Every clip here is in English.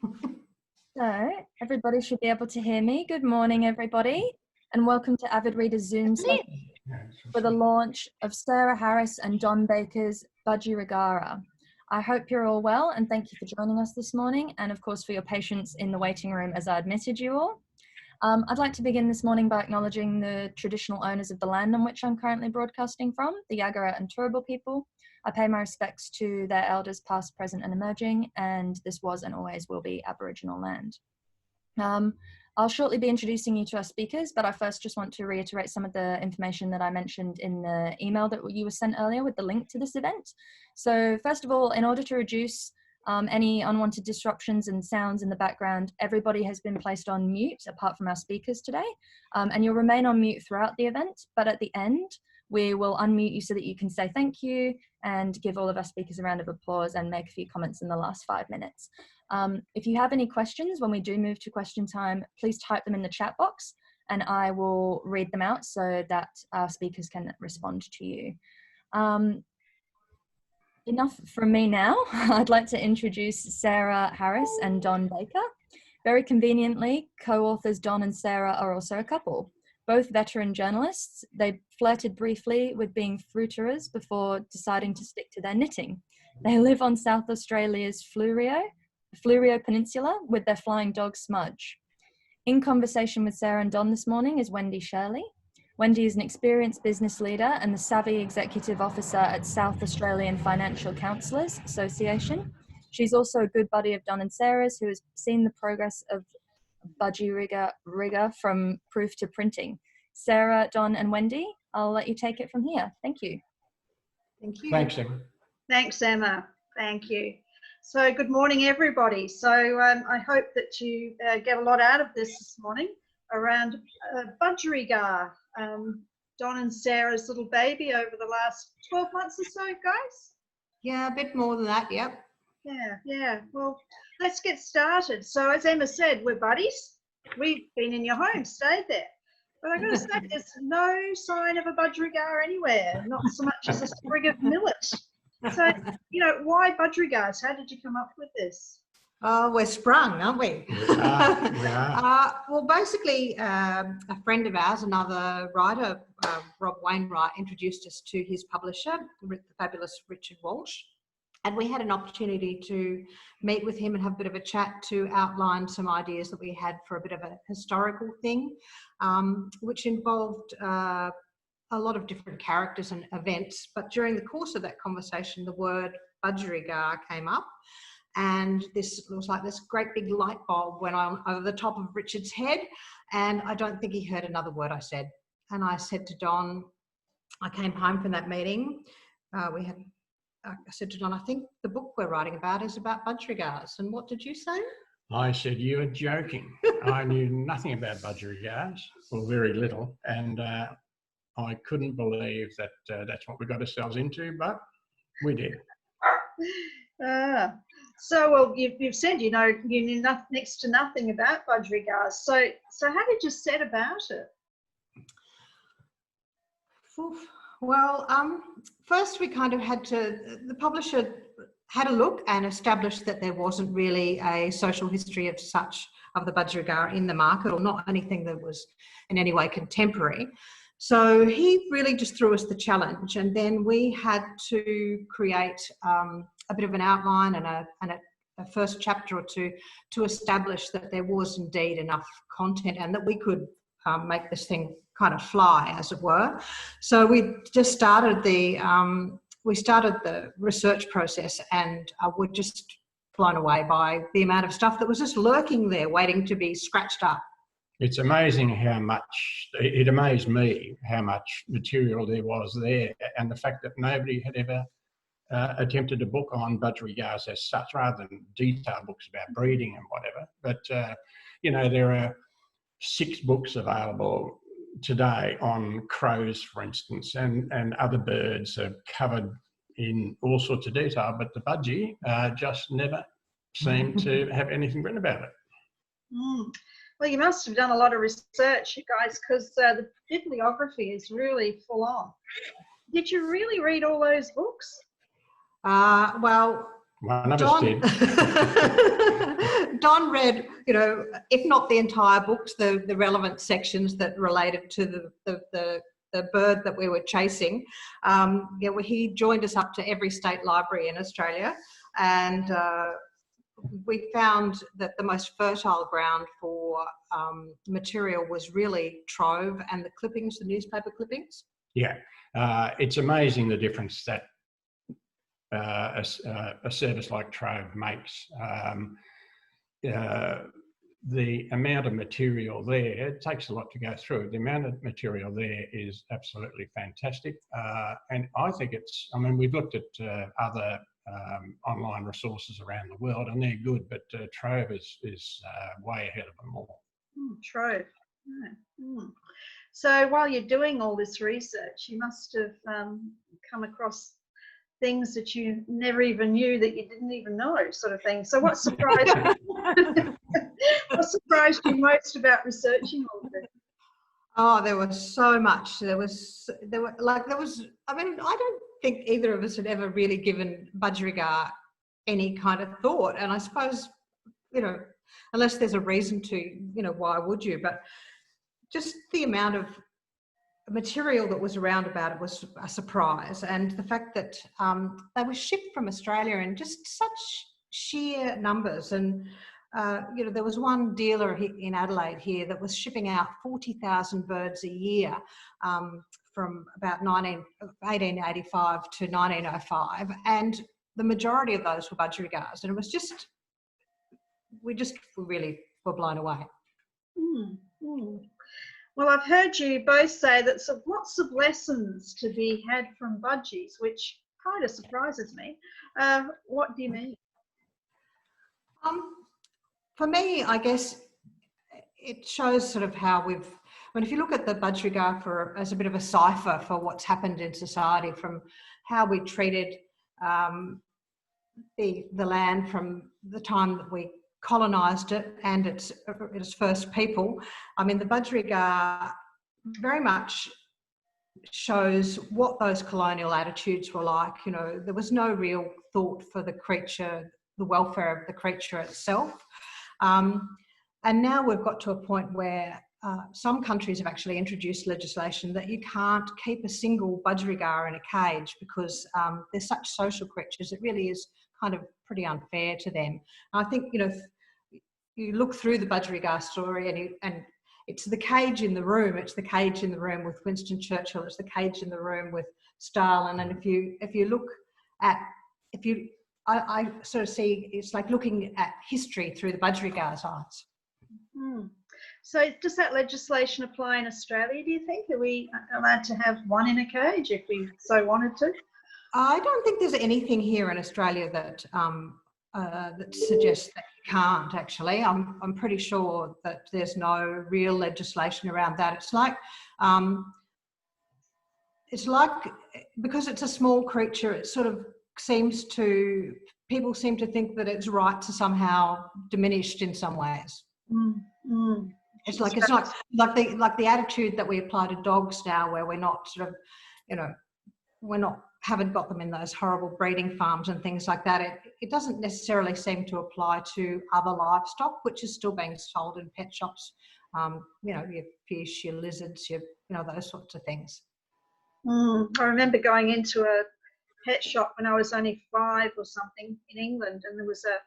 So, everybody should be able to hear me. Good morning, everybody, and welcome to Avid Reader's Zoom session for the launch of Sarah Harris and Don Baker's Budgerigar. I hope you're all well, and thank you for joining us this morning, and of course for your patience in the waiting room as I admitted you all. I'd like to begin this morning by acknowledging the traditional owners of the land on which I'm currently broadcasting from, the Yagara and Turrbal people. I pay my respects to their elders past, present and emerging, and this was and always will be Aboriginal land. I'll shortly be introducing you to our speakers, but I first just want to reiterate some of the information that I mentioned in the email that you were sent earlier with the link to this event. So first of all, in order to reduce any unwanted disruptions and sounds in the background, everybody has been placed on mute apart from our speakers today, and you'll remain on mute throughout the event, but at the end, we will unmute you so that you can say thank you and give all of our speakers a round of applause and make a few comments in the last 5 minutes. If you have any questions when we do move to question time, please type them in the chat box and I will read them out so that our speakers can respond to you. Enough from me now. I'd like to introduce Sarah Harris and Don Baker. Very conveniently, co-authors Don and Sarah are also a couple. Both veteran journalists, they flirted briefly with being fruiterers before deciding to stick to their knitting. They live on South Australia's Fleurieu Peninsula with their flying dog Smudge. In conversation with Sarah and Don this morning is Wendy Shirley. Wendy is an experienced business leader and the savvy executive officer at South Australian Financial Counsellors Association. She's also a good buddy of Don and Sarah's, who has seen the progress of Budgerigar from proof to printing. Sarah, Don and Wendy, I'll let you take it from here. Thank you. Thank you. Thanks, Emma. Thanks, Emma. Thank you. So good morning, everybody. So I hope that you get a lot out of this morning around Budgerigar, Don and Sarah's little baby over the last 12 months or so, guys? Yeah, a bit more than that, yep. Yeah. Well, let's get started. So as Emma said, we're buddies. We've been in your home, stayed there. But I've got to say, there's no sign of a budgerigar anywhere, not so much as a sprig of millet. So, why budgerigars? How did you come up with this? Oh, we're sprung, aren't we? Yeah. Well, basically, a friend of ours, another writer, Rob Wainwright, introduced us to his publisher, the fabulous Richard Walsh. And we had an opportunity to meet with him and have a bit of a chat to outline some ideas that we had for a bit of a historical thing, which involved a lot of different characters and events. But during the course of that conversation, the word budgerigar came up. And this was like this great big light bulb went on over the top of Richard's head. And I don't think he heard another word I said. And I said to Don, I came home from that meeting. I said to Don, I think the book we're writing about is about budgerigars. And what did you say? I said, you were joking. I knew nothing about budgerigars, or very little. And I couldn't believe that that's what we got ourselves into, but we did. So, well, you've said you knew next to nothing about budgerigars. So how did you set about it? Well, first we kind of the publisher had a look and established that there wasn't really a social history of the budgerigar in the market, or not anything that was in any way contemporary. So he really just threw us the challenge, and then we had to create a bit of an outline and a first chapter or two to establish that there was indeed enough content and that we could make this thing kind of fly, as it were. So we just started the research process, and we're just blown away by the amount of stuff that was just lurking there, waiting to be scratched up. It's amazing it amazed me how much material there was there, and the fact that nobody had ever attempted a book on budgerigars as such, rather than detailed books about breeding and whatever. But, there are 6 books available today on crows, for instance, and other birds are covered in all sorts of detail, but the budgie just never seemed to have anything written about it. Well, you must have done a lot of research, you guys, because the bibliography is really full on. Did you really read all those books? Well, one of us did. Don read, you know, if not the entire books, the relevant sections that related to the bird that we were chasing. Yeah, well, he joined us up to every state library in Australia, and we found that the most fertile ground for material was really trove and the clippings, the newspaper clippings. Yeah, it's amazing the difference that a service like Trove makes. The amount of material there, it takes a lot to go through. The amount of material there is absolutely fantastic. And I think it's, I mean, we've looked at other online resources around the world and they're good, but Trove is way ahead of them all. Trove. So while you're doing all this research, you must have come across things that you never even knew that you didn't even know, sort of thing. So what surprised you? What surprised you most about researching all of this? Oh, there was so much. I mean, I don't think either of us had ever really given budgerigar any kind of thought. And I suppose, you know, unless there's a reason to, you know, why would you? But just the amount of material that was around about it was a surprise. And the fact that they were shipped from Australia in just such sheer numbers. And, you know, there was one dealer in Adelaide here that was shipping out 40,000 birds a year from about 1885 to 1905. And the majority of those were budgerigars. And it was just, we really were blown away. Well, I've heard you both say that lots of lessons to be had from Budgies, which kind of surprises me. What do you mean? For me, I guess it shows sort of how we've, I mean, if you look at the budgerigar as a bit of a cipher for what's happened in society, from how we treated the land from the time that we colonised it and its first people. I mean, the budgerigar very much shows what those colonial attitudes were like. You know, there was no real thought for the creature, the welfare of the creature itself. And now we've got to a point where some countries have actually introduced legislation that you can't keep a single budgerigar in a cage because they're such social creatures. It really is kind of pretty unfair to them. I think, you know, you look through the budgerigar story and it's the cage in the room. It's the cage in the room with Winston Churchill. It's the cage in the room with Stalin. And if you look at, I sort of see it's like looking at history through the budgerigar's eyes. So does that legislation apply in Australia, do you think? Are we allowed to have one in a cage if we so wanted to? I don't think there's anything here in Australia that that suggests that you can't, actually. I'm pretty sure that there's no real legislation around that. It's like because it's a small creature, it sort of people seem to think that its rights are somehow diminished in some ways. It's like the attitude that we apply to dogs now, where we're not sort of, you know, haven't got them in those horrible breeding farms and things like that. It doesn't necessarily seem to apply to other livestock, which is still being sold in pet shops. You know, your fish, your lizards, those sorts of things. I remember going into a pet shop when I was only 5 or something in England, and there was a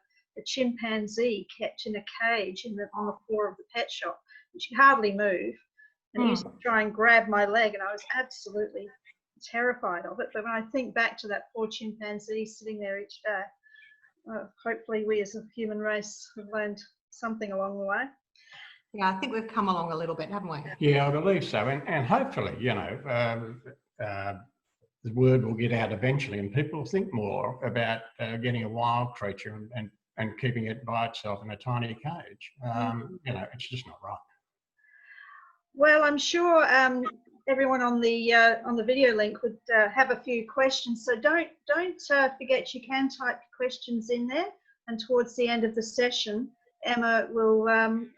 chimpanzee kept in a cage on the floor of the pet shop, which could hardly move. And he used to try and grab my leg, and I was absolutely terrified of it. But when I think back to that poor chimpanzee sitting there each day, hopefully we as a human race have learned something along the way. Yeah, I think we've come along a little bit, haven't we? Yeah, I believe so. And hopefully, you know, the word will get out eventually and people will think more about getting a wild creature and keeping it by itself in a tiny cage. You know, it's just not right. Well, I'm sure everyone on the video link would have a few questions. So don't forget, you can type questions in there, and towards the end of the session, Emma will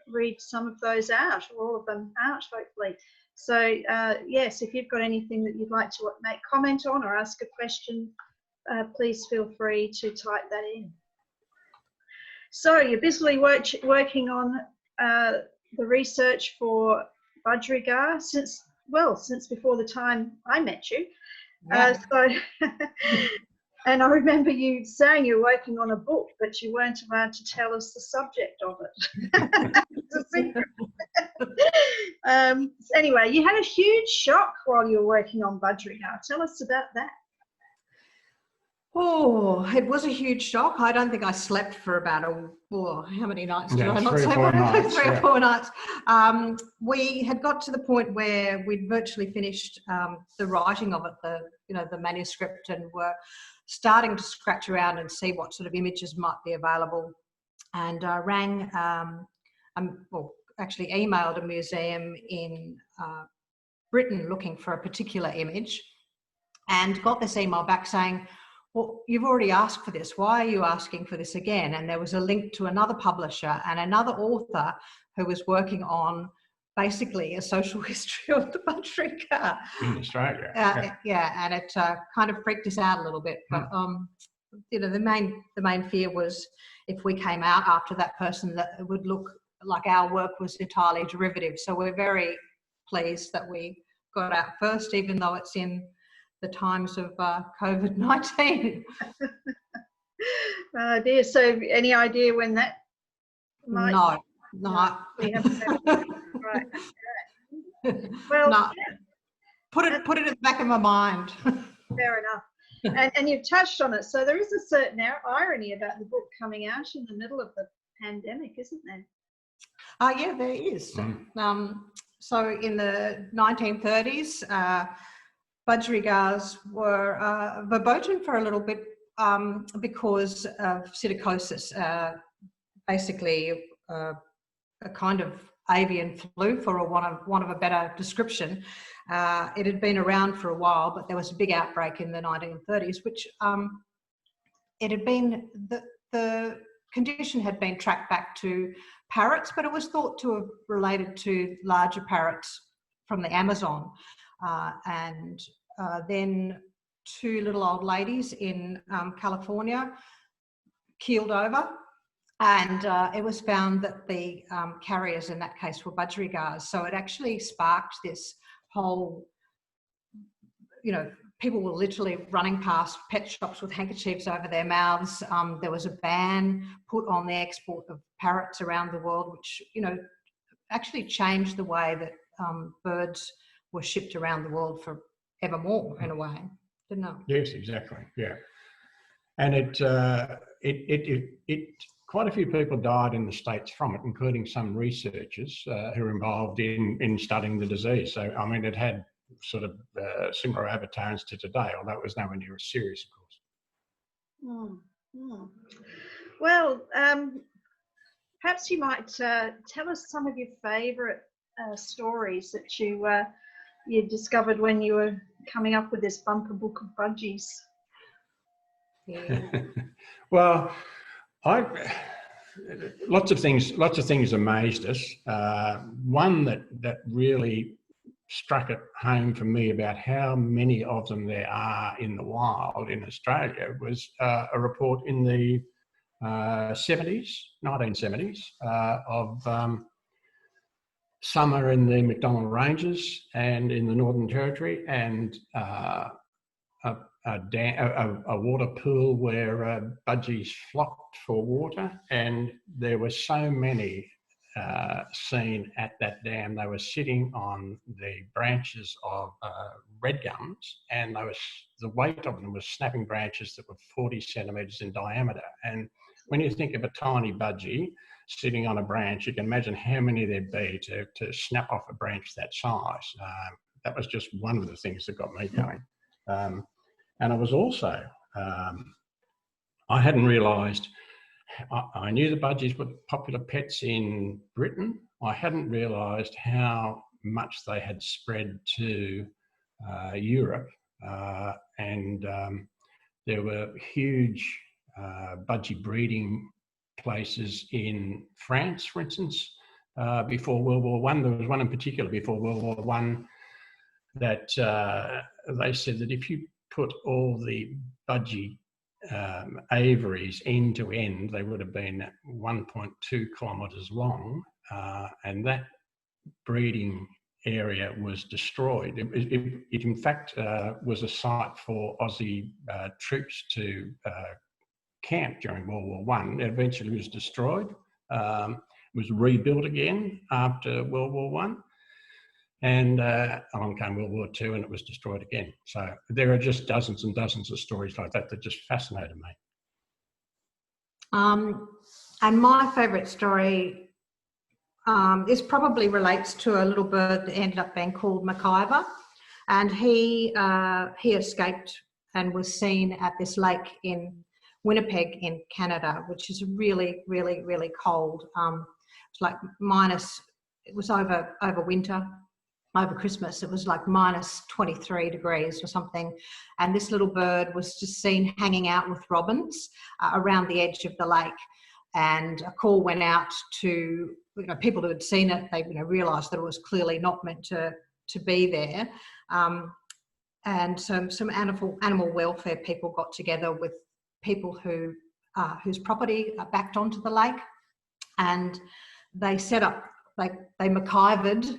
read some of those out, or all of them out, hopefully. So yes, if you've got anything that you'd like to make comment on or ask a question, please feel free to type that in. So you're busily working on the research for Budgerigar since before the time I met you. Yeah. And I remember you saying you were working on a book, but you weren't allowed to tell us the subject of it. It's a secret. Anyway, you had a huge shock while you were working on Budgerigar. Tell us about that. Oh, it was a huge shock. I don't think I slept for about how many nights did I not 3 or sleep? 4 nights. 3 or 4 nights. We had got to the point where we'd virtually finished the writing of it, the manuscript, and were starting to scratch around and see what sort of images might be available. And I rang, actually emailed a museum in Britain looking for a particular image, and got this email back saying, well, you've already asked for this. Why are you asking for this again? And there was a link to another publisher and another author who was working on basically a social history of the Budgerigar in Australia. And it kind of freaked us out a little bit. But the main fear was if we came out after that person, that it would look like our work was entirely derivative. So we're very pleased that we got out first, even though it's in the times of COVID-19. Oh dear. So any idea when that might? No. We haven't had right. Well, no. Put it in the back of my mind. Fair enough. And you've touched on it. So there is a certain irony about the book coming out in the middle of the pandemic, isn't there? Yeah, there is. So in the 1930s, budgerigars were verboten for a little bit because of psittacosis, basically a kind of avian flu, for want of a better description. It had been around for a while, but there was a big outbreak in the 1930s, which it had been, the condition had been tracked back to parrots, but it was thought to have related to larger parrots from the Amazon. And then 2 little old ladies in California keeled over, and it was found that the carriers in that case were budgerigars. So it actually sparked this whole, people were literally running past pet shops with handkerchiefs over their mouths. There was a ban put on the export of parrots around the world, which, actually changed the way that birds were shipped around the world for evermore, in a way, didn't it? Yes, exactly. Yeah, and it quite a few people died in the States from it, including some researchers who were involved in studying the disease. So I mean, it had sort of similar overtones to today, although it was nowhere near as serious, of course. Well, perhaps you might tell us some of your favourite stories that you discovered when you were coming up with this bumper book of Budgies. Yeah. Well, lots of things amazed us. One that really struck it home for me about how many of them there are in the wild in Australia was a report in the 1970s of summer in the McDonnell Ranges and in the Northern Territory, and a water pool where budgies flocked for water, and there were so many seen at that dam. They were sitting on the branches of red gums, and the weight of them was snapping branches that were 40 centimetres in diameter. And when you think of a tiny budgie sitting on a branch, you can imagine how many there'd be to snap off a branch that size. That was just one of the things that got me going. And I was also, I hadn't realised, I knew the budgies were popular pets in Britain. I hadn't realised how much they had spread to Europe, and there were huge budgie breeding places in France, for instance, before World War I. There was one in particular before World War I that they said that if you put all the budgie aviaries end to end, they would have been 1.2 kilometres long, and that breeding area was destroyed. It in fact was a site for Aussie troops to camp during World War One. It eventually was destroyed, was rebuilt again after World War One, and along came World War Two, and it was destroyed again. So there are just dozens and dozens of stories like that that just fascinated me. And my favourite story, this probably relates to a little bird that ended up being called McIver, and he escaped and was seen at this lake in Winnipeg in Canada, which is really, really, really cold. It's like it was over winter, over Christmas, it was like minus 23 degrees or something. And this little bird was just seen hanging out with robins around the edge of the lake. And a call went out to people who had seen it. They realised that it was clearly not meant to be there. And so some animal welfare people got together with people whose property backed onto the lake, and they set up, they McIvered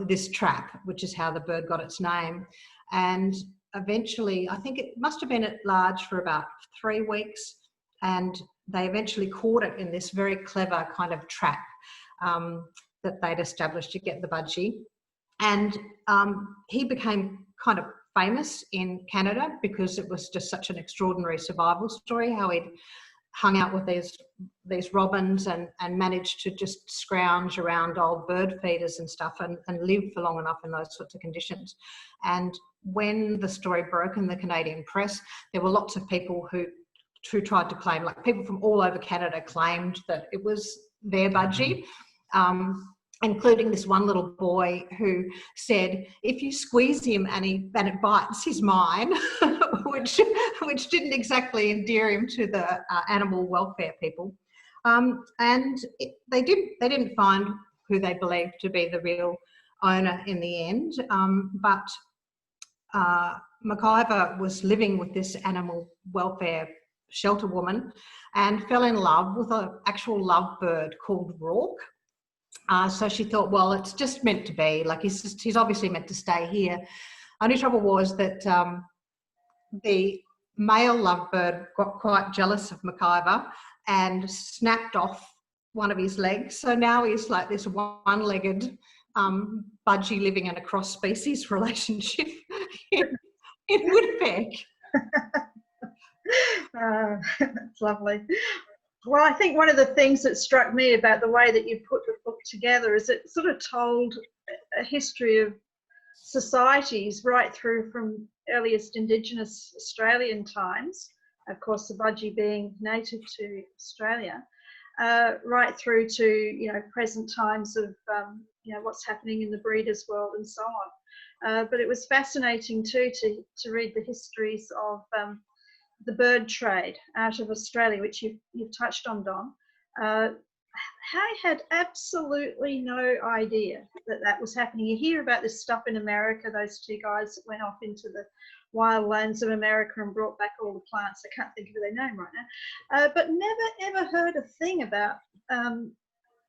this trap, which is how the bird got its name. And eventually, I think it must have been at large for about 3 weeks, and they eventually caught it in this very clever kind of trap that they'd established to get the budgie. And he became kind of famous in Canada because it was just such an extraordinary survival story, how he'd hung out with these robins and managed to just scrounge around old bird feeders and stuff and live for long enough in those sorts of conditions. And when the story broke in the Canadian press, there were lots of people who tried to claim, like people from all over Canada claimed that it was their budgie, including this one little boy who said, if you squeeze him and it bites, he's mine, which didn't exactly endear him to the animal welfare people. And they didn't find who they believed to be the real owner in the end. But McIver was living with this animal welfare shelter woman and fell in love with an actual lovebird called Rourke. So she thought, well, it's just meant to be. Like he's obviously meant to stay here. Only trouble was that the male lovebird got quite jealous of McIver and snapped off one of his legs. So now he's like this one-legged budgie living in a cross-species relationship in Winnipeg. That's lovely. Well, I think one of the things that struck me about the way that you put the book together is it sort of told a history of societies right through from earliest Indigenous Australian times, of course the budgie being native to Australia, right through to present times of what's happening in the breeders' world and so on. But it was fascinating too to read the histories of the bird trade out of Australia, which you've touched on, Don. I had absolutely no idea that was happening. You hear about this stuff in America, those two guys that went off into the wild lands of America and brought back all the plants. I can't think of their name right now. But never ever heard a thing about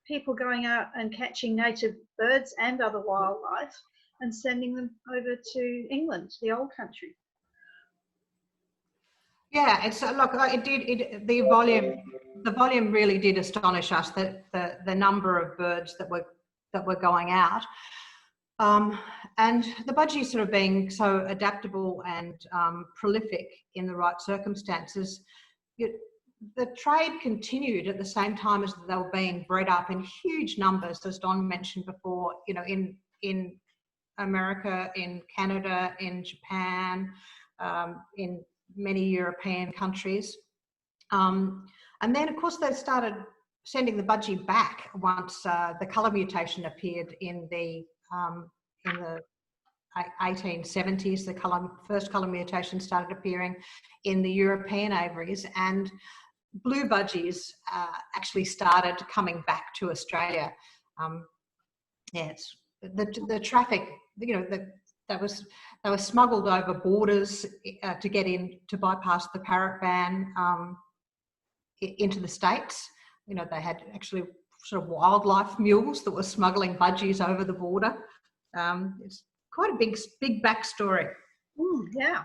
people going out and catching native birds and other wildlife and sending them over to England, the old country. Yeah, it's look. The volume really did astonish us. That the number of birds that were going out, and the budgie sort of being so adaptable and prolific in the right circumstances. The trade continued at the same time as they were being bred up in huge numbers, as Don mentioned before. In America, in Canada, in Japan, in many European countries. And then, of course, they started sending the budgie back once the colour mutation appeared in the 1870s. The first colour mutation started appearing in the European aviaries, and blue budgies actually started coming back to Australia. Yes, the traffic, they were smuggled over borders to get in, to bypass the parrot ban into the States. You know, they had actually sort of wildlife mules that were smuggling budgies over the border. It's quite a big backstory. Yeah.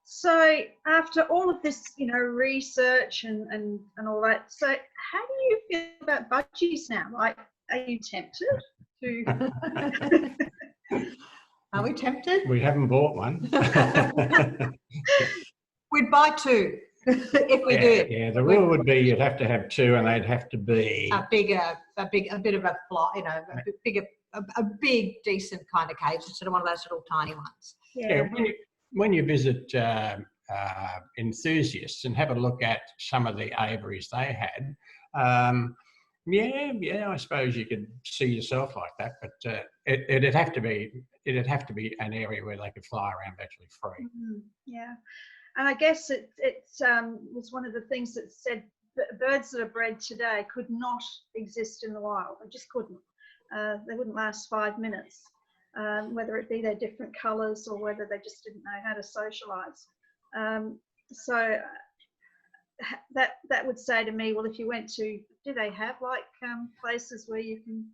So after all of this, you know, research and all that, so how do you feel about budgies now? Like, are you tempted to? Are we tempted? We haven't bought one. We'd buy two if we did. Yeah, the rule would be you'd have to have two, and they'd have to be a bit of a fly, you know, a big decent kind of cage instead of one of those little tiny ones. Yeah, when you visit enthusiasts and have a look at some of the aviaries they had, I suppose you could see yourself like that, but it'd have to be an area where they could fly around virtually free. Yeah, and I guess it was one of the things that said that birds that are bred today could not exist in the wild. They just couldn't. They wouldn't last 5 minutes. Whether it be their different colours or whether they just didn't know how to socialise. So that would say to me, well, if you went to, do they have like places where you can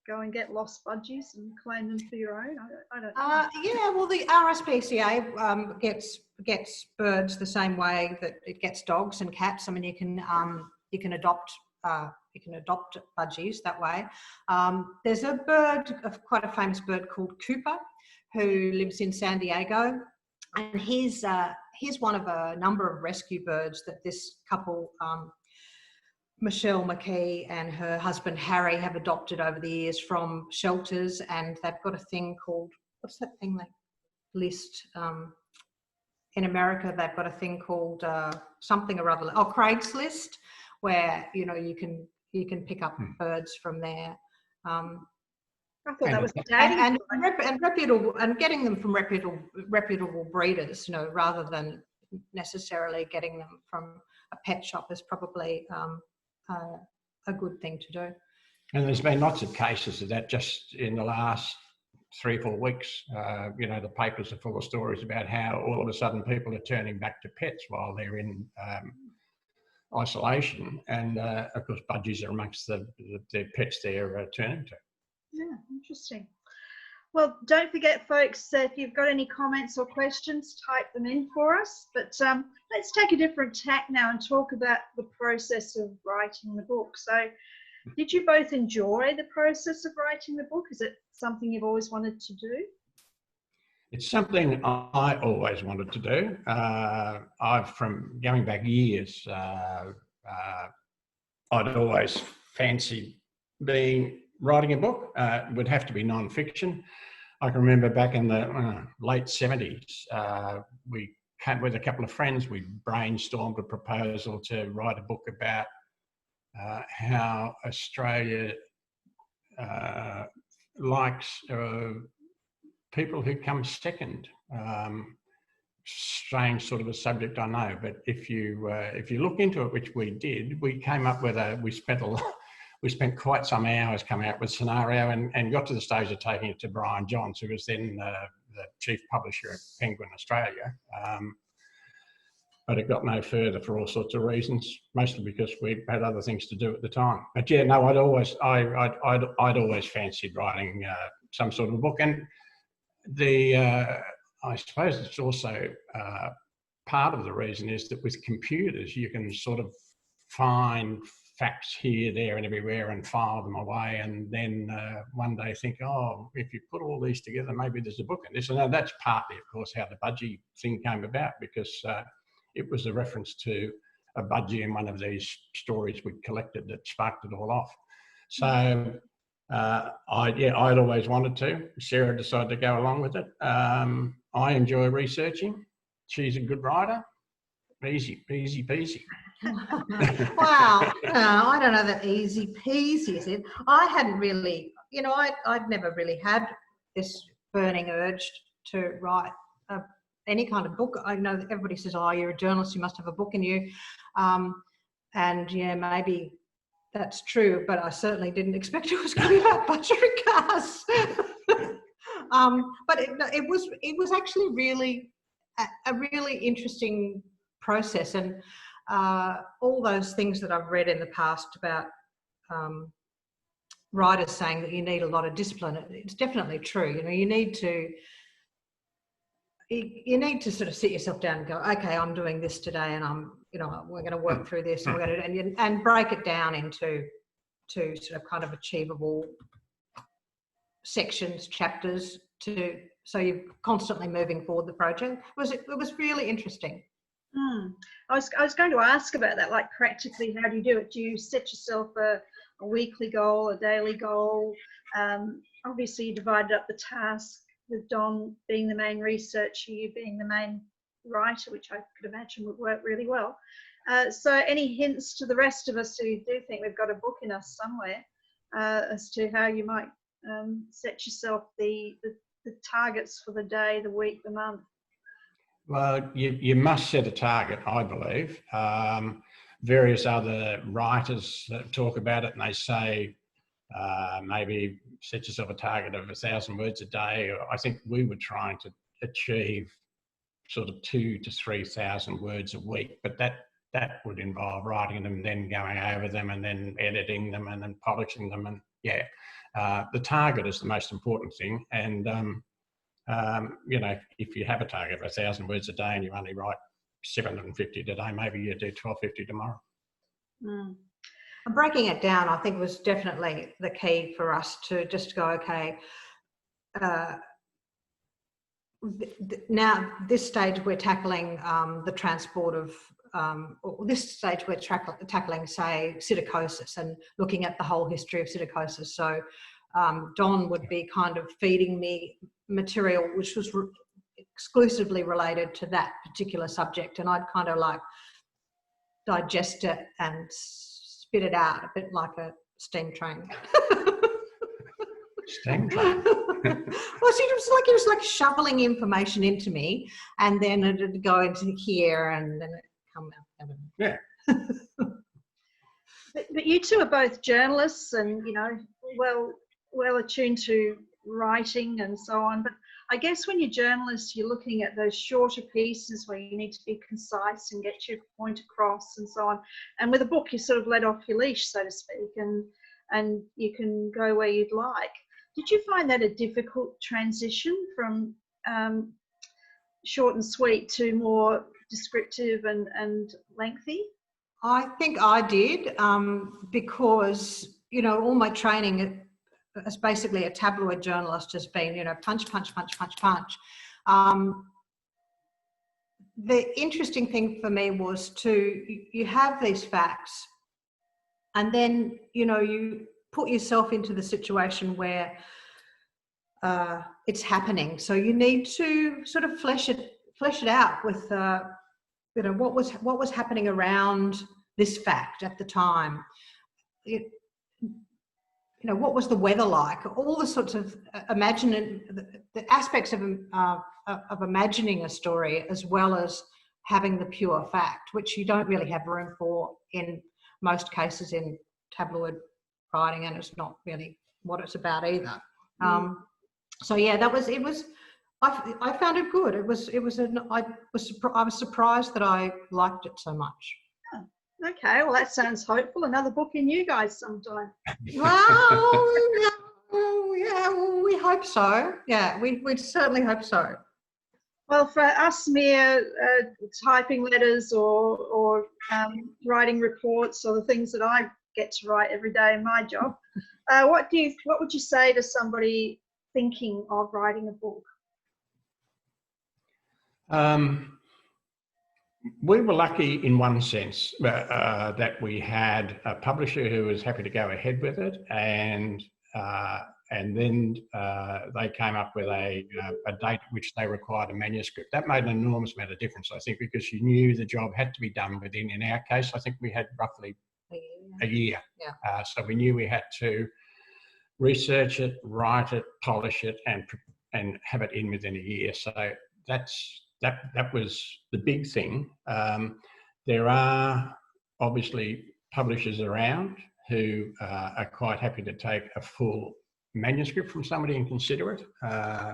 go and get lost budgies and claim them for your own? I don't know. Yeah, well, the RSPCA gets birds the same way that it gets dogs and cats. I mean, you can adopt budgies that way. There's a bird, quite a famous bird called Cooper, who lives in San Diego, and he's one of a number of rescue birds that this couple, Michelle McKee and her husband Harry, have adopted over the years from shelters, and they've got a thing called, what's that thing they list? In America, they've got a thing called something or other, Craigslist, where you know you can pick up birds from there. I thought that was and reputable, and getting them from reputable breeders, you know, rather than necessarily getting them from a pet shop is probably a good thing to do. And there's been lots of cases of that just in the last 3 or 4 weeks. You know, the papers are full of stories about how all of a sudden people are turning back to pets while they're in isolation, and of course budgies are amongst the pets they're turning to. Yeah, interesting. Well, don't forget, folks, if you've got any comments or questions, type them in for us. But let's take a different tack now and talk about the process of writing the book. So did you both enjoy the process of writing the book? Is it something you've always wanted to do? It's something I always wanted to do. From going back years, I'd always fancied writing a book. It would have to be non-fiction. I can remember back in the late 70s, we came with a couple of friends, we brainstormed a proposal to write a book about how Australia likes people who come second. Strange sort of a subject, I know, but if you look into it, which we did, we came up with we spent quite some hours coming up with a scenario and got to the stage of taking it to Brian Johns, who was then the chief publisher at Penguin Australia. But it got no further for all sorts of reasons, mostly because we had other things to do at the time. But yeah, no, I'd always fancied writing some sort of a book. And I suppose it's also part of the reason is that with computers, you can sort of find facts here, there and everywhere and file them away, and then one day think, oh, if you put all these together, maybe there's a book in this. And that's partly, of course, how the budgie thing came about, because it was a reference to a budgie in one of these stories we'd collected that sparked it all off. So I'd always wanted to. Sarah decided to go along with it. I enjoy researching. She's a good writer. Easy peasy. Wow, I don't know that easy peasy is it. I hadn't really, I'd never really had this burning urge to write any kind of book. I know that everybody says, oh, you're a journalist, you must have a book in you. And yeah, maybe that's true, but I certainly didn't expect it was going to be about budgerigars. But it was actually really a really interesting process, and all those things that I've read in the past about writers saying that you need a lot of discipline. It's definitely true. You know, you need to sort of sit yourself down and go, okay, I'm doing this today, and we're going to work through this, and we're going to and break it down into sort of kind of achievable sections, chapters, so you're constantly moving forward the project. It was really interesting. I was going to ask about that, like practically, how do you do it? Do you set yourself a weekly goal, a daily goal? Obviously, you divided up the task with Don being the main researcher, you being the main writer, which I could imagine would work really well. So any hints to the rest of us who do think we've got a book in us somewhere as to how you might set yourself the targets for the day, the week, the month? Well, you must set a target, I believe. Various other writers talk about it, and they say maybe set yourself a target of 1,000 words a day. I think we were trying to achieve sort of 2,000 to 3,000 words a week, but that would involve writing them, then going over them, and then editing them, and then polishing them. And the target is the most important thing. And if you have a target of 1,000 words a day and you only write 750 today, maybe you do 1,250 tomorrow. And breaking it down, I think, was definitely the key for us to just go, okay, now this stage we're tackling the transport of, or this stage we're tackling, say, psittacosis, and looking at the whole history of psittacosis. So Don would be kind of feeding me material which was exclusively related to that particular subject, and I'd kind of like digest it and spit it out a bit like a steam train. Steam train. Well, see, it was like shoveling information into me, and then it'd go into here, and then it'd come out. Yeah. But you two are both journalists, and well attuned to writing and so on. But I guess when you're journalists, you're looking at those shorter pieces where you need to be concise and get your point across and so on. And with a book, you sort of let off your leash, so to speak, and you can go where you'd like. Did you find that a difficult transition from short and sweet to more descriptive and lengthy? I think I did, because, all my training as basically a tabloid journalist has been, punch, punch, punch, punch, punch. The interesting thing for me was you have these facts, and then, you put yourself into the situation where it's happening. So you need to sort of flesh it out with, what was happening around this fact at the time. What was the weather like? All the sorts of the aspects of imagining a story, as well as having the pure fact, which you don't really have room for in most cases in tabloid writing, and it's not really what it's about either. So yeah, I found it good. I was surprised that I liked it so much. Okay, well, that sounds hopeful. Another book in you guys sometime. Well, yeah, well, we hope so. Yeah, we'd certainly hope so. Well, for us mere typing letters or writing reports, or the things that I get to write every day in my job, what would you say to somebody thinking of writing a book? We were lucky in one sense that we had a publisher who was happy to go ahead with it, and then they came up with a date at which they required a manuscript. That made an enormous amount of difference, I think, because you knew the job had to be done within, in our case, I think we had roughly a year. Yeah. So we knew we had to research it, write it, polish it, and have it in within a year. So that was the big thing. There are obviously publishers around who are quite happy to take a full manuscript from somebody and consider it.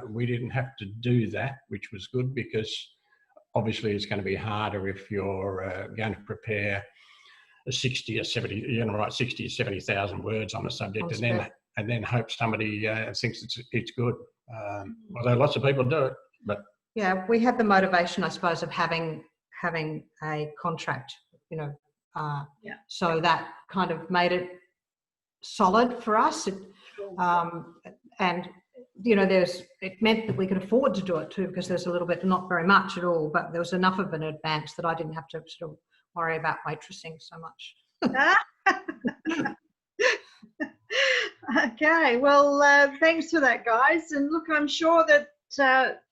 We didn't have to do that, which was good, because obviously it's going to be harder if you're going to prepare a 60 or 70, you're going to write 60 or 70,000 words on a subject and then hope somebody thinks it's good. Although lots of people do it, but yeah, we had the motivation, I suppose, of having a contract, you know, so that kind of made it solid for us. And you know, it meant that we could afford to do it too, because there's a little bit, not very much at all, but there was enough of an advance that I didn't have to sort of worry about waitressing so much. Okay, well, thanks for that, guys. And look, I'm sure that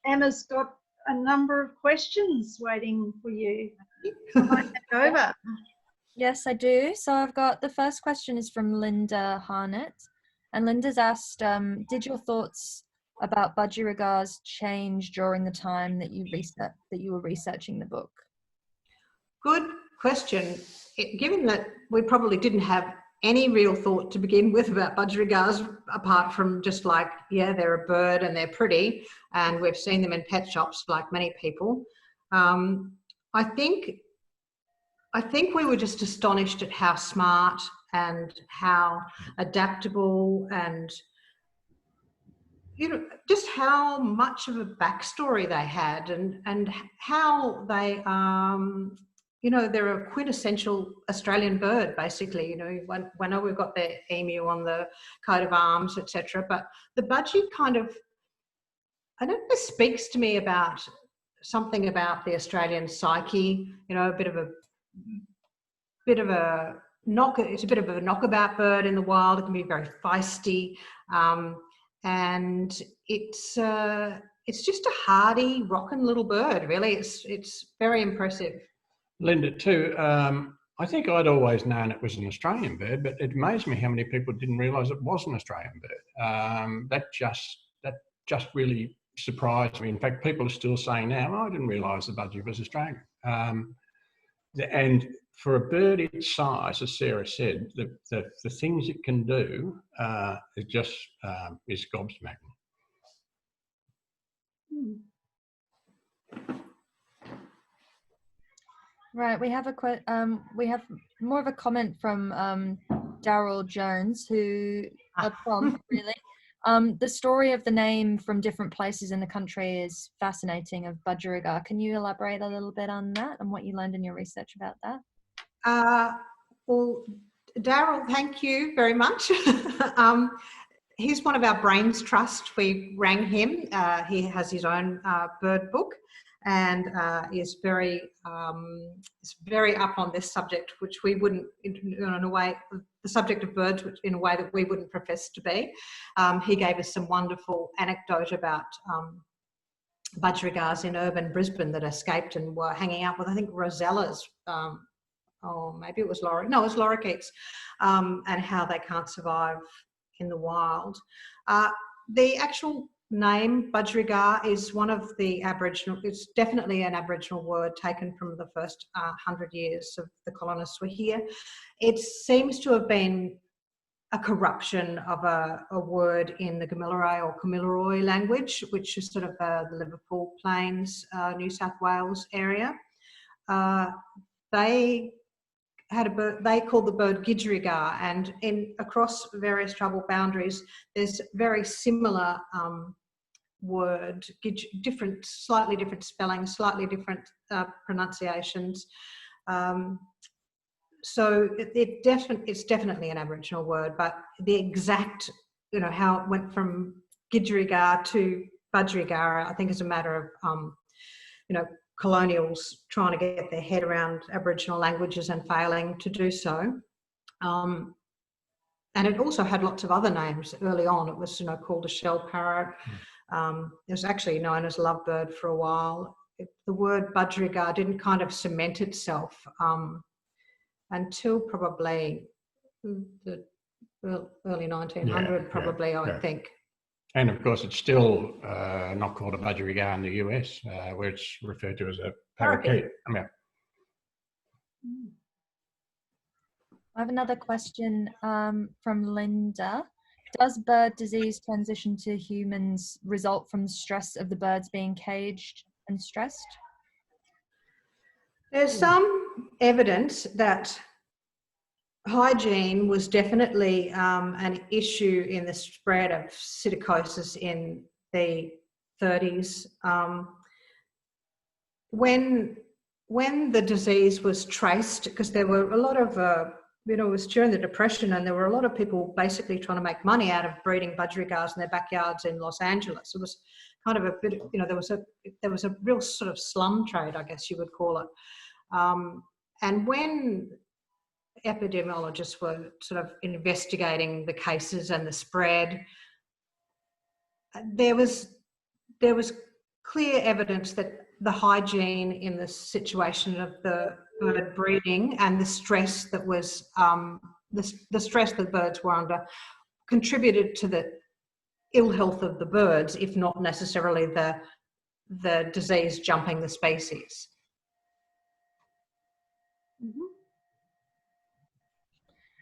Emma's got a number of questions waiting for you. I might take over. Yes, I do. So I've got, the first question is from Linda Harnett. And Linda's asked, did your thoughts about budgerigars change during the time that you were researching the book? Good question. Given that we probably didn't have any real thought to begin with about budgerigars, apart from just like, yeah, they're a bird and they're pretty, and we've seen them in pet shops like many people. I think we were just astonished at how smart and how adaptable, and you know, just how much of a backstory they had, and how they you know, they're a quintessential Australian bird, basically. You know, I know we've got the emu on the coat of arms, etc., but the budgie kind of, I don't know, speaks to me about something about the Australian psyche. You know, a bit of a it's a bit of a knockabout bird in the wild. It can be very feisty, and it's just a hardy, rocking little bird. Really, it's very impressive. Linda, too, I think I'd always known it was an Australian bird, but it amazed me how many people didn't realise it was an Australian bird. That just really surprised me. In fact, people are still saying now, I didn't realise the budgie was Australian. And for a bird its size, as Sarah said, the things it can do is just is gobsmacking. Right, we have more of a comment from Daryl Jones, who a prompt really. The story of the name from different places in the country is fascinating, of Budgerigar. Can you elaborate a little bit on that and what you learned in your research about that? Well, Daryl, thank you very much. He's one of our Brains Trust. We rang him. He has his own bird book, and is very up on this subject, which we wouldn't, in a way, the subject of birds, which in a way that we wouldn't profess to be. He gave us some wonderful anecdote about budgerigars in urban Brisbane that escaped and were hanging out with, I think, rosellas, or maybe it was lorikeets, and how they can't survive in the wild. The actual name budgerigar is one of the Aboriginal, it's definitely an Aboriginal word taken from the first 100 years of the colonists were here. It seems to have been a corruption of a word in the Gamilaroi or Kamilaroi language, which is sort of the Liverpool Plains, New South Wales area. They had a bird, they called the bird Budgerigar, and across various tribal boundaries, there's very similar word, slightly different spellings, slightly different pronunciations. So it's definitely an Aboriginal word, but the exact, you know, how it went from Budgerigar to Budgerigar, I think is a matter of, you know, colonials trying to get their head around Aboriginal languages and failing to do so. And it also had lots of other names early on. It was, you know, called a shell parrot. It was actually known as lovebird for a while. The word budgerigar didn't kind of cement itself until probably the early 1900, probably, I would think. And of course, it's still not called a budgerigar in the US, where it's referred to as a parakeet. Yeah. I have another question from Linda. Does bird disease transition to humans result from the stress of the birds being caged and stressed? There's some evidence that hygiene was definitely an issue in the spread of psittacosis in the 30s. When the disease was traced, because there were a lot of, it was during the Depression, and there were a lot of people basically trying to make money out of breeding budgerigars in their backyards in Los Angeles. It was kind of a bit, there was a real sort of slum trade, I guess you would call it. And when epidemiologists were sort of investigating the cases and the spread, there was clear evidence that the hygiene in the situation of the bird breeding and the stress that was the stress that birds were under contributed to the ill health of the birds, if not necessarily the disease jumping the species. Mm-hmm.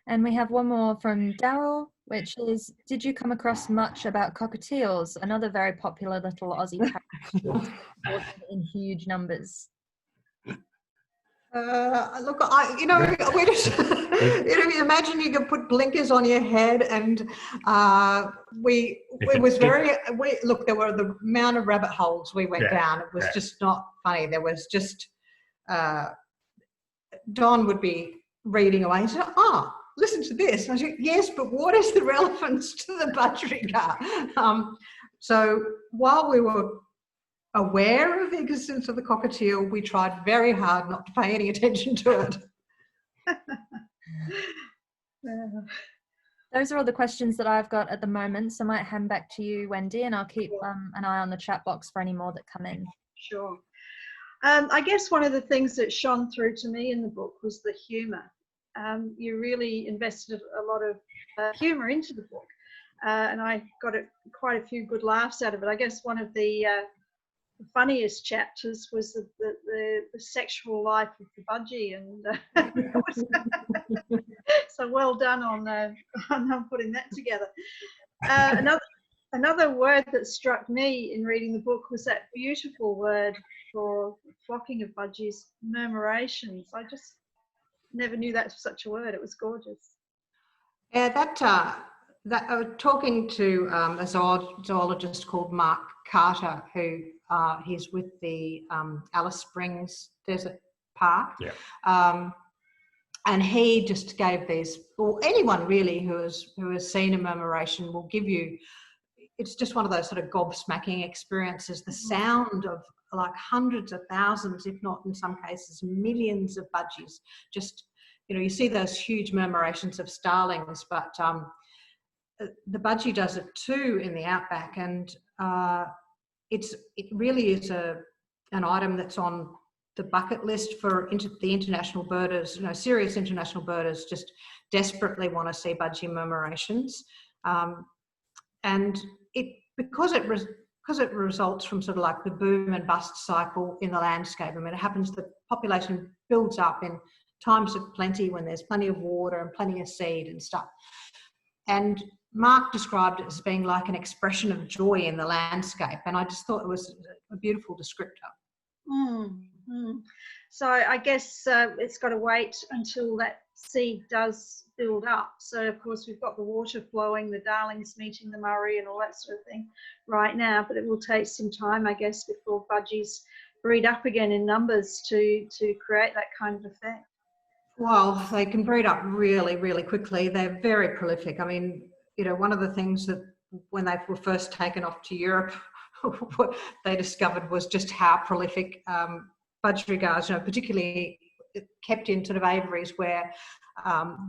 And we have one more from Daryl, which is, did you come across much about cockatiels, another very popular little Aussie parrot in huge numbers? Look, we just, you imagine you can put blinkers on your head, and there were the amount of rabbit holes we went down. It was just not funny. There was just, Don would be reading away and say, listen to this. And I said, yes, but what is the relevance to the budgerigar? So while we were aware of the existence of the cockatiel, we tried very hard not to pay any attention to it. Those are all the questions that I've got at the moment, so I might hand back to you, Wendy, and I'll keep an eye on the chat box for any more that come in. Sure. I guess one of the things that shone through to me in the book was the humour. You really invested a lot of humour into the book, and I got quite a few good laughs out of it. I guess one of the funniest chapters was the sexual life of the budgie, and so well done on putting that together. Another word that struck me in reading the book was that beautiful word for flocking of budgies, murmurations. I just never knew that was such a word. It was gorgeous. Yeah, that I was talking to a zoologist called Mark Carter, who he's with the Alice Springs Desert Park. Yeah. And he just gave these, or anyone really who has seen a murmuration will give you, it's just one of those sort of gobsmacking experiences. The sound of like hundreds of thousands, if not in some cases millions of budgies. Just, you see those huge murmurations of starlings, but the budgie does it too in the outback, and it really is an item that's on the bucket list for the international birders. Serious international birders just desperately want to see budgie murmurations, and because it results from sort of like the boom and bust cycle in the landscape. I mean, it happens, the population builds up in times of plenty when there's plenty of water and plenty of seed and stuff. And Mark described it as being like an expression of joy in the landscape, and I just thought it was a beautiful descriptor. Mm-hmm. So I guess it's got to wait until that seed does build up. So of course we've got the water flowing, the darlings meeting the Murray and all that sort of thing right now, but it will take some time, I guess, before budgies breed up again in numbers to create that kind of effect. Well, they can breed up really, really quickly. They're very prolific. I mean, one of the things that when they were first taken off to Europe, what they discovered was just how prolific budgerigars, particularly kept in sort of aviaries where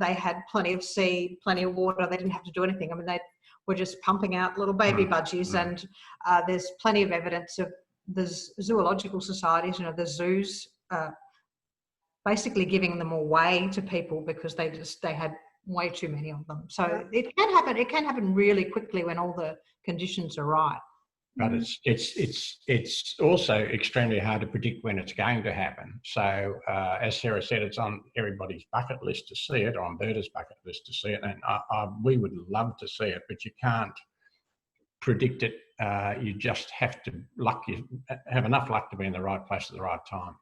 they had plenty of seed, plenty of water. They didn't have to do anything. I mean, they were just pumping out little baby budgies, and there's plenty of evidence of the zoological societies, the zoos, basically giving them away to people because they had way too many of them. So it can happen really quickly when all the conditions are right. But it's also extremely hard to predict when it's going to happen. So as Sarah said, it's on everybody's bucket list to see it, or on Berta's bucket list to see it, and we would love to see it, but you can't predict it. You just have to have enough luck to be in the right place at the right time.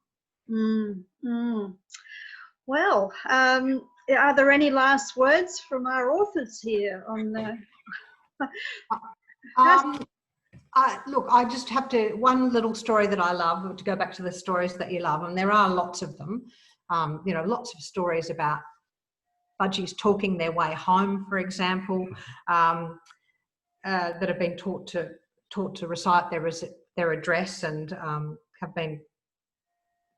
Well, are there any last words from our authors here on the? Look, I just have to, one little story that I love, to go back to the stories that you love, and there are lots of them, lots of stories about budgies talking their way home, for example, that have been taught to recite their address, and have been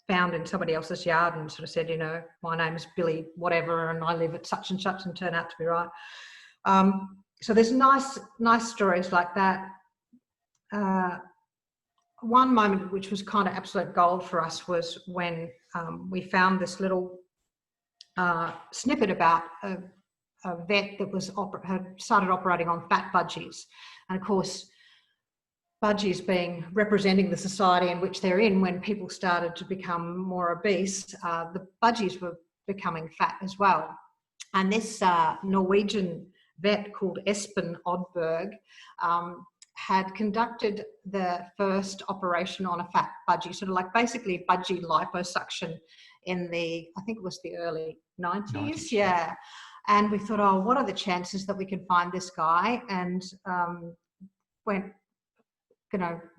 found in somebody else's yard and sort of said, my name is Billy whatever and I live at such and such, and turn out to be right. So there's nice stories like that. One moment which was kind of absolute gold for us was when we found this little snippet about a vet that had started operating on fat budgies, and of course budgies representing the society in which they're in, when people started to become more obese, the budgies were becoming fat as well. And this Norwegian vet called Espen Oddberg had conducted the first operation on a fat budgie, sort of like basically budgie liposuction in I think it was the early 90s. Yeah. And we thought, oh, what are the chances that we can find this guy? And went,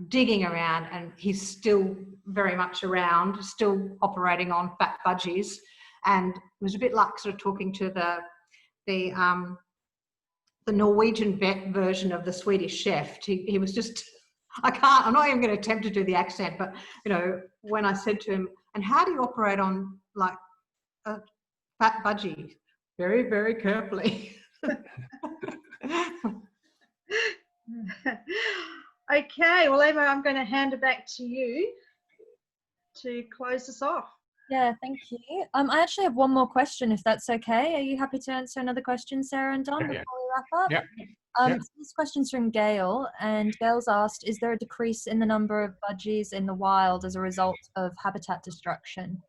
digging around, and he's still very much around, still operating on fat budgies. And it was a bit like sort of talking to the Norwegian vet version of the Swedish chef. He was just, I'm not even going to attempt to do the accent, but, when I said to him, and how do you operate on like a fat budgie? Very, very carefully. Okay, well, Emma, I'm going to hand it back to you to close us off. Yeah, thank you. I actually have one more question, if that's okay. Are you happy to answer another question, Sarah and Don, before we wrap up? Yeah. So this question's from Gail, and Gail's asked, is there a decrease in the number of budgies in the wild as a result of habitat destruction?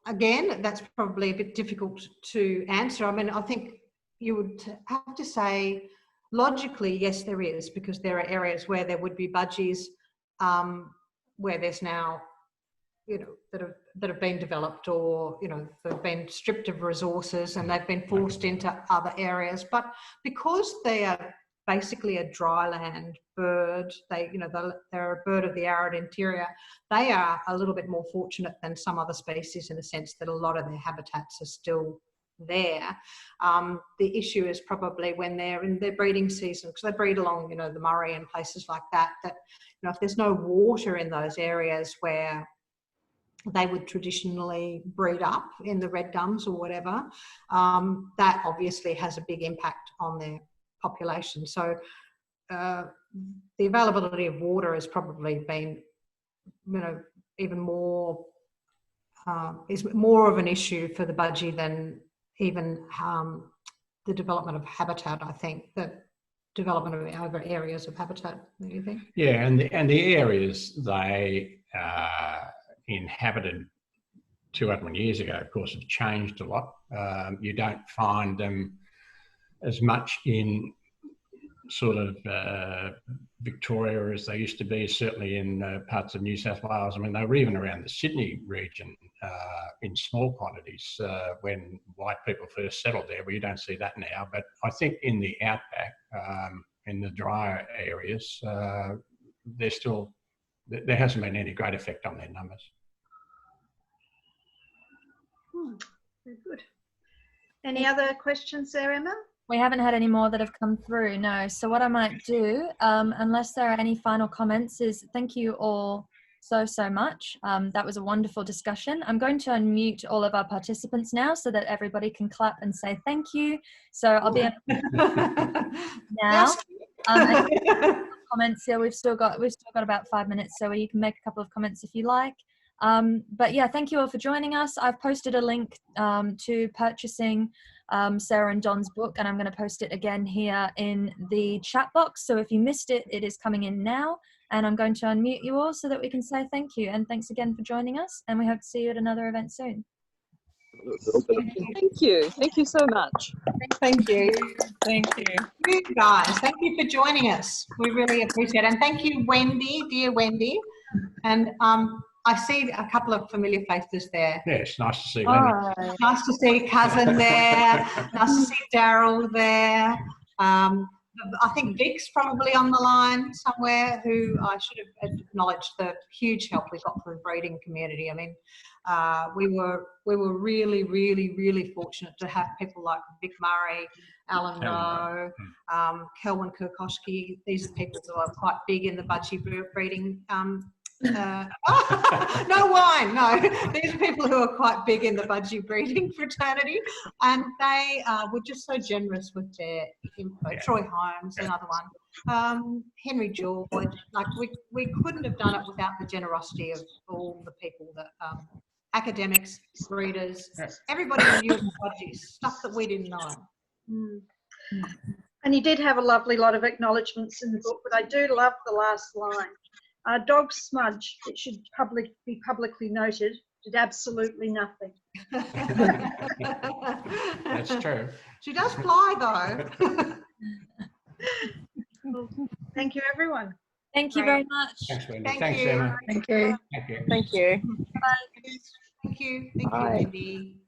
Again, that's probably a bit difficult to answer. I mean, I think you would have to say, logically, yes, there is, because there are areas where there would be budgies, where there's now, that have been developed, or they've been stripped of resources and they've been forced into other areas. But because they are basically a dry land bird, they're a bird of the arid interior, they are a little bit more fortunate than some other species, in a sense that a lot of their habitats are still there. The issue is probably when they're in their breeding season, because they breed along the Murray and places like that, if there's no water in those areas where they would traditionally breed up in the red gums or whatever, that obviously has a big impact on their population. So the availability of water has probably been even more is more of an issue for the budgie than even the development of habitat. I think that development of other areas of habitat. What do you think? Yeah, and the areas they inhabited 200 years ago, of course, have changed a lot. You don't find them as much in sort of Victoria as they used to be, certainly in parts of New South Wales. I mean, they were even around the Sydney region in small quantities when white people first settled there, but you don't see that now. But I think in the outback, in the drier areas, there hasn't been any great effect on their numbers. Very good. Any other questions there, Emma? We haven't had any more that have come through, no. So what I might do, unless there are any final comments, is thank you all so much. That was a wonderful discussion. I'm going to unmute all of our participants now so that everybody can clap and say thank you. So I'll be able to now. Comments. Yeah, we've still got about 5 minutes, so you can make a couple of comments if you like. But yeah, thank you all for joining us. I've posted a link to purchasing Sarah and Don's book, and I'm going to post it again here in the chat box. So if you missed it, it is coming in now, and I'm going to unmute you all so that we can say thank you. And thanks again for joining us, and we hope to see you at another event soon. Thank you. Thank you so much. Thank you. Thank you. You guys, thank you for joining us. We really appreciate it. And thank you, Wendy, dear Wendy. And I see a couple of familiar faces there. Yeah, it's nice to see Wendy. Nice to see Cousin there. Nice to see Daryl there. I think Vic's probably on the line somewhere, who I should have acknowledged the huge help we got from the breeding community. I mean, we were really, really, really fortunate to have people like Vic Murray, Alan Rowe, Kelvin Kurkoski. These are people who are quite big in the budgie breeding. No wine, no. These are people who are quite big in the budgie breeding fraternity, and they were just so generous with their info. Troy Holmes, another one. Henry George. Like we couldn't have done it without the generosity of all the people that academics, breeders, everybody who knew budgies, stuff that we didn't know. And you did have a lovely lot of acknowledgements in the book, but I do love the last line. Dog Smudge, it should be publicly noted, did absolutely nothing. That's true. She does fly though. Well, thank you, everyone. Thank you very much. Thanks, Wendy. Thank Thanks, you. Emma. Thank you. Thank you. Thank you. Thank you. Thank you, Bye. Wendy.